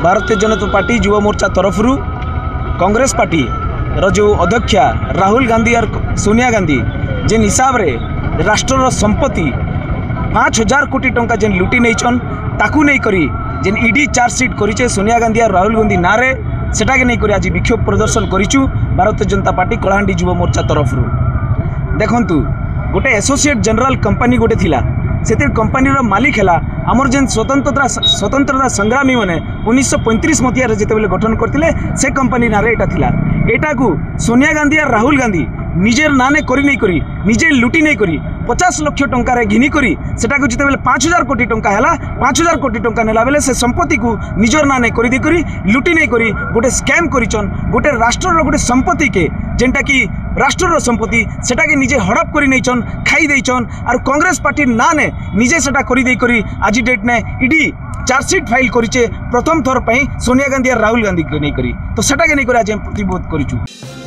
Bharatiya Janata party Yuva Morcha तरफ Congress party जो अध्यक्षा राहुल गांधी और सोनिया गांधी जेन हिसाब रे राष्ट्र संपत्ति 5000 कोटी टंका जेन लुटी नहीं ताकू नहीं करी जेन ईडी चार्जसीट करिचे सोनिया गांधी और राहुल गांधी नारे सेटा के नहीं करी आज विक्षोभ प्रदर्शन करिचु भारतीय जनता पार्टी कलाहांडी युवा मोर्चा तरफ देखंतु गोटे एसोसिएट जनरल कंपनी गोटे थिला से कंपनी मालिक है आमर जेन स्वतंत्रता संग्रामी मैंने 1935 मसीह जिते गठन करते से कंपनी ना एटा को सोनिया गांधी और राहुल गांधी निजेर नाने करी नहीं करी निजे लुटी नहीं करी 50 लाख टंका घिनी करी सेटा को जिते 5000 कोटी टंका है 5000 कोटी टंका नेला बेले से संपत्ति को निजर नाने करी करी लुटी नहीं करी गोटे स्कैम करिचन गोटे राष्ट्र गोटे संपत्ति के जेनटा कि राष्ट्र संपत्ति सेटा के निजे हड़प करी नहींचन खाई देचन और कांग्रेस पार्टी नाने निजे सेटा करी दे करी आज डेट ने ईडी चार्जसीट फाइल करिचे प्रथम थर पे सोनिया गांधी और राहुल गांधी को नहीं करी तो सेटा के नहीं करी आज प्रतिरोध करिचु।